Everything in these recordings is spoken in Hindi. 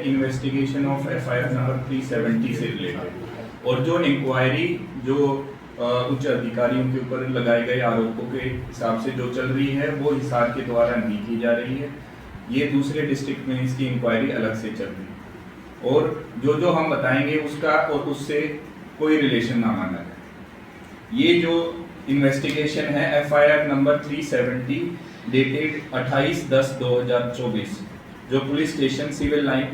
इन्वेस्टिगेशन ऑफ एफआईआर नंबर 370 से रिलेटेड और जो इंक्वायरी जो उच्च अधिकारियों के ऊपर लगाए गए आरोपों के हिसाब से जो चल रही है वो हिसार के द्वारा नहीं की जा रही है। ये दूसरे डिस्ट्रिक्ट में इसकी इंक्वायरी अलग से चल रही है और जो हम बताएंगे उसका और उससे कोई रिलेशन ना माना जाए। ये जो इन्वेस्टिगेशन है एफआईआर नंबर 370 डेटेड 28/10/2024 जो police station civil line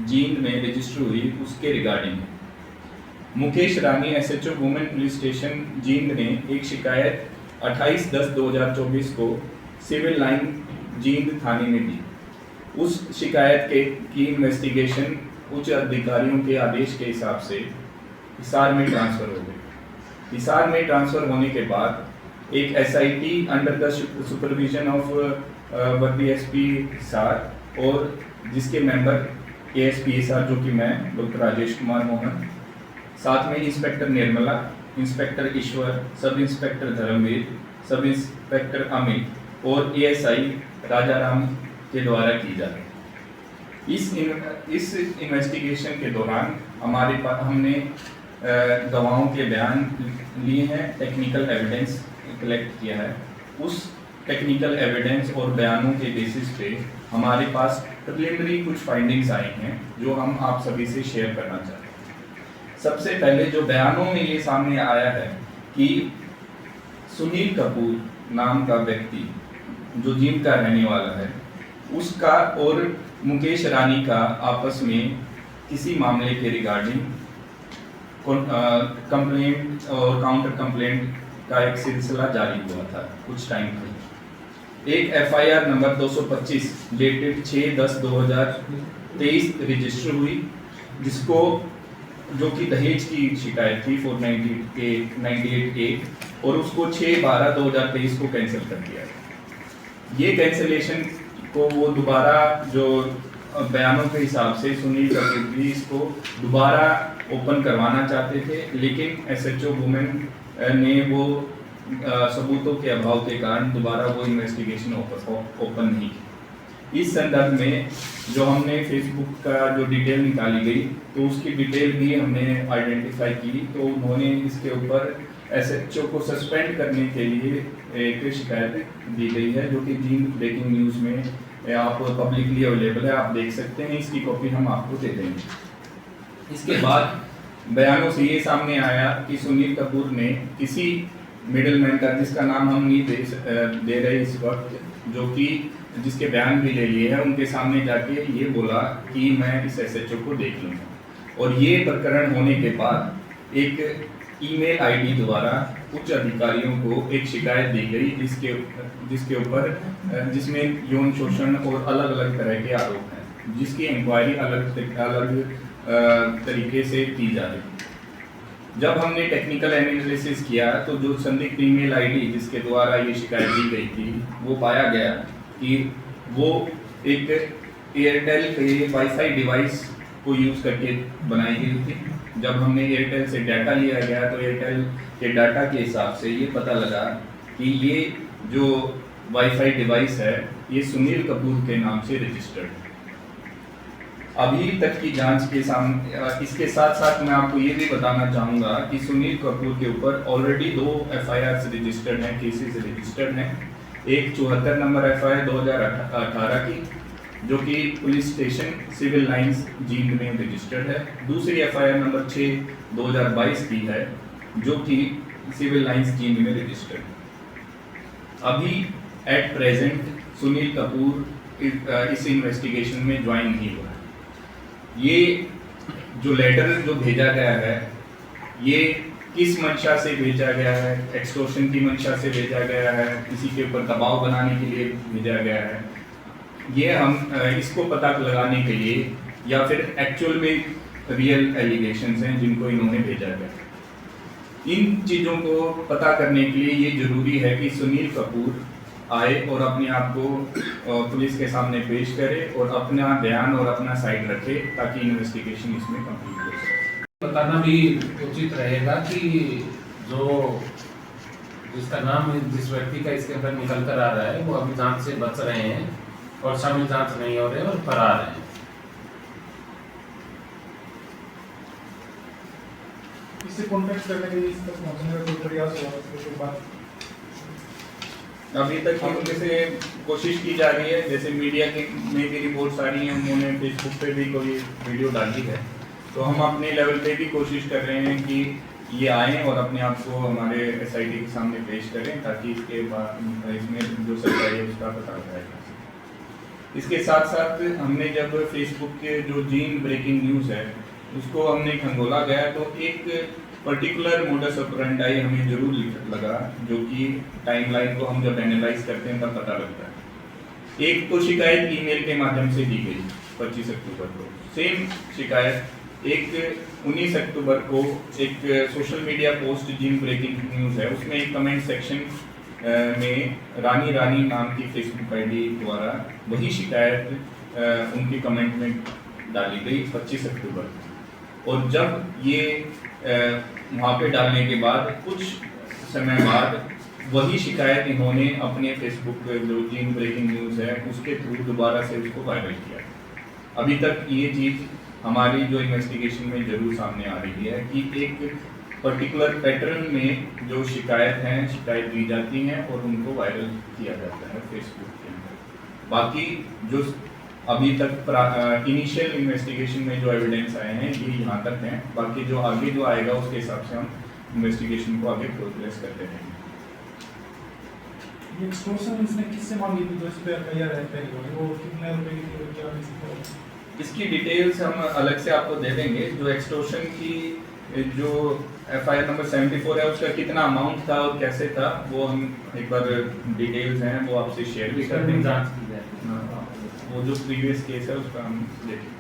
Jind में रजिस्टर हुई उसके regarding Mukesh Rani SHO women police station Jind ने एक शिकायत 28/10/2024 को सिविल लाइन जींद थाने में दी। उस शिकायत की इन्वेस्टिगेशन उच्च अधिकारियों के आदेश के हिसाब से हिसार में ट्रांसफर हो गई। हिसार में ट्रांसफर होने के बाद एक SIT under the supervision of वर्दी एसपी हिसार और जिसके मेंबर एएसपी हिसार जो कि मैं डॉक्टर राजेश कुमार मोहन, साथ में इंस्पेक्टर निर्मला, इंस्पेक्टर ईश्वर, sub inspector Dharmveer, sub inspector Amit और एएसआई राजाराम के द्वारा की जा रही है। इस इन्वेस्टिगेशन के दौरान हमारे पास हमने गवाहों के बयान लिए हैं, टेक्निकल एविडेंस कलेक्ट किया है। उस टेक्निकल एविडेंस और बयानों के बेसिस पे हमारे पास प्रिलिमिनरी कुछ फाइंडिंग्स आई हैं जो हम आप सभी से शेयर करना चाहते हैं। सबसे पहले जो बयानों में ये सामने आया है कि सुनील कपूर नाम का व्यक्ति जो जींद का रहने वाला है उसका और मुकेश रानी का आपस में किसी मामले के रिगार्डिंग कंप्लेंट और काउंटर कंप्लेंट का एक सिलसिला जारी हुआ था कुछ टाइम पहले। एक एफआईआर नंबर 225 डेटेड 6/10/2023 रजिस्टर हुई जिसको जो कि दहेज की शिकायत थी 498A और उसको 6/12/2023 को कैंसिल कर दिया। ये कैंसिलेशन को वो दोबारा जो बयानों के हिसाब से सुनील कपूर भी इसको दोबारा ओपन करवाना चाहते थे, लेकिन एसएचओ वुमेन ने वो सबूतों के अभाव के कारण दोबारा वो इन्वेस्टिगेशन ओपन नहीं की। इस संदर्भ में जो हमने फेसबुक का जो डिटेल निकाली गई तो उसकी डिटेल भी हमने आइडेंटिफाई की, तो उन्होंने इसके ऊपर एसएचओ को सस्पेंड करने के लिए एक शिकायत दी गई है जो कि जींद ब्रेकिंग न्यूज़ में आप पब्लिकली अवेलेबल है, आप देख सकते हैं। इसकी कॉपी हम आपको दे देंगे। इसके बाद बयानों से ये सामने आया कि सुनील कपूर ने किसी मिडलमैन का, जिसका नाम हम नहीं दे रहे इस वक्त, जो कि जिसके बयान भी ले लिए हैं, उनके सामने जाके ये बोला कि मैं इस एसएचओ को देख लूँगा। और ये प्रकरण होने के बाद एक ईमेल आईडी द्वारा उच्च अधिकारियों को एक शिकायत दी गई जिसके ऊपर जिसमें यौन शोषण और अलग अलग तरह के आरोप हैं, जिसकी इंक्वायरी अलग तरीके से की जा रही है। जब हमने टेक्निकल एनालिसिस किया तो जो संदिग्ध ईमेल आईडी जिसके द्वारा ये शिकायत दी गई थी वो पाया गया कि वो एक एयरटेल के वाईफाई डिवाइस को यूज़ करके बनाई गई थी। जब हमने एयरटेल से डाटा लिया गया तो एयरटेल के डाटा के हिसाब से ये पता लगा कि ये जो वाईफाई डिवाइस है ये सुनील कपूर के नाम से रजिस्टर्ड है। अभी तक की जांच के सामने इसके साथ साथ मैं आपको ये भी बताना चाहूँगा कि सुनील कपूर के ऊपर ऑलरेडी 2 एफआईआर रजिस्टर्ड हैं, केसेस रजिस्टर्ड हैं। एक 74 नंबर एफआईआर 2018 की जो कि police station civil lines Jind में रजिस्टर्ड है। दूसरी एफआईआर नंबर 6/2022 की है जो कि सिविल लाइंस जींद में रजिस्टर्ड है। अभी एट प्रेजेंट सुनील कपूर इस इन्वेस्टिगेशन में ज्वाइन नहीं हुआ है। ये जो लेटर जो भेजा गया है ये किस मंशा से भेजा गया है, एक्सटॉर्शन की मंशा से भेजा गया है, किसी के ऊपर दबाव बनाने के लिए भेजा गया है, ये हम इसको पता लगाने के लिए या फिर एक्चुअल में रियल एलिगेशंस हैं जिनको इन्होंने भेजा गया। इन चीज़ों को पता करने के लिए ये जरूरी है कि सुनील कपूर आए और अपने आप को पुलिस के सामने पेश करे और अपना बयान और अपना साइड रखे ताकि इन्वेस्टिगेशन इसमें कंप्लीट हो सके। बताना भी उचित रहेगा कि जो जिसका नाम जिस व्यक्ति का इसके अंदर निकल कर आ रहा है वो अभी जांच से बच रहे हैं और शामिल जांच नहीं हो रहे और फरार हैं। इससे कॉन्टेक्ट करने के लिए इस तक पहुंचने का कोई प्रयास हुआ उसके बाद? अभी तक उनके से कोशिश की जा रही है, जैसे मीडिया के में भी रिपोर्ट्स आ रही हैं, उन्होंने फेसबुक पे भी कोई वीडियो डाली है, तो हम अपने लेवल पे भी कोशिश कर रहे हैं कि ये आएँ और अपने आप को हमारे SIT के सामने पेश करें, ताकि इसके बाद इसमें जो सच्चाई है उसका पता लगाया। इसके साथ साथ हमने जब फेसबुक के जो जीन ब्रेकिंग न्यूज़ है उसको हमने खंगोला गया, तो एक पर्टिकुलर मोडस ऑपरेंडी हमें जरूर लगा, जो कि टाइमलाइन को हम जब एनालाइज करते हैं तब पता लगता है। एक तो शिकायत ईमेल के माध्यम से दी गई 25 अक्टूबर को, सेम शिकायत एक 19 अक्टूबर को एक सोशल मीडिया पोस्ट जीन ब्रेकिंग न्यूज़ है, उसमें एक कमेंट सेक्शन में रानी नाम की फेसबुक आईडी द्वारा वही शिकायत उनके कमेंट में डाली गई 25 अक्टूबर। और जब ये वहाँ पे डालने के बाद कुछ समय बाद वही शिकायत इन्होंने अपने फेसबुक जो जीन ब्रेकिंग न्यूज़ है उसके थ्रू दोबारा से उसको वायरल किया। अभी तक ये चीज़ हमारी जो इन्वेस्टिगेशन में जरूर सामने आ रही है कि एक पर्टिकुलर पैटर्न में जो शिकायत दी जाती हैं और उनको वायरल किया जाता है फेसबुक के अंदर। बाकी जो अभी तक इनिशियल इन्वेस्टिगेशन में जो एविडेंस आए हैं ये यहाँ तक हैं, बाकी जो आगे जो आएगा उसके हिसाब से हम इन्वेस्टिगेशन को आगे प्रोग्रेस करते रहेंगे। ये एक्सटॉर्शन इसने किससे मांगी थी, जो इस पे FIR है पहली वाली, वो कितने रुपए की थी और क्या नहीं? इसकी डिटेल्स हम अलग से आपको दे देंगे। जो एक्सटॉर्शन की जो FIR नंबर 74 है उसका कितना अमाउंट था और कैसे था वो हम एक बार डिटेल्स हैं वो आपसे शेयर भी कर देंगे। जांच की जाए, वो जो प्रीवियस केस है उसका हम देखेंगे।